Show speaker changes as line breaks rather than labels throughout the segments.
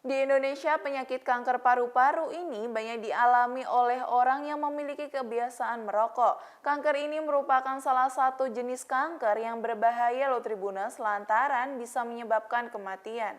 Di Indonesia, penyakit kanker paru-paru ini banyak dialami oleh orang yang memiliki kebiasaan merokok. Kanker ini merupakan salah satu jenis kanker yang berbahaya loh Tribuners lantaran bisa menyebabkan kematian.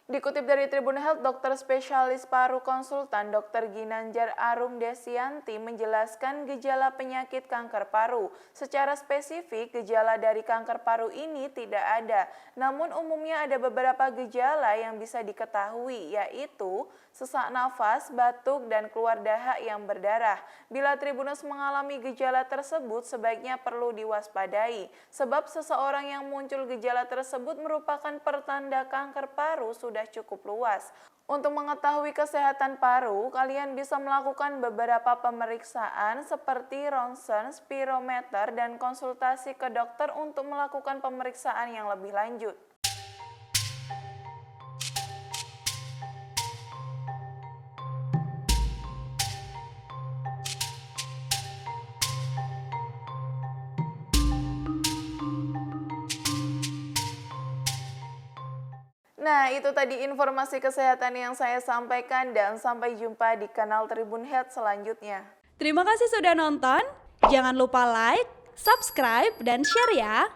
Dikutip dari Tribun Health, dokter spesialis paru konsultan Dr. Ginanjar Arum Desianti menjelaskan gejala penyakit kanker paru. Secara spesifik, gejala dari kanker paru ini tidak ada. Namun umumnya ada beberapa gejala yang bisa diketahui, yaitu sesak nafas, batuk, dan keluar dahak yang berdarah. Bila Tribuners mengalami gejala tersebut, sebaiknya perlu diwaspadai. Sebab seseorang yang muncul gejala tersebut merupakan pertanda kanker paru sudah cukup luas. Untuk mengetahui kesehatan paru, kalian bisa melakukan beberapa pemeriksaan seperti ronsen, spirometer, dan konsultasi ke dokter untuk melakukan pemeriksaan yang lebih lanjut. Nah, itu tadi informasi kesehatan yang saya sampaikan dan sampai jumpa di kanal Tribun Health selanjutnya.
Terima kasih sudah nonton. Jangan lupa like, subscribe, dan share ya.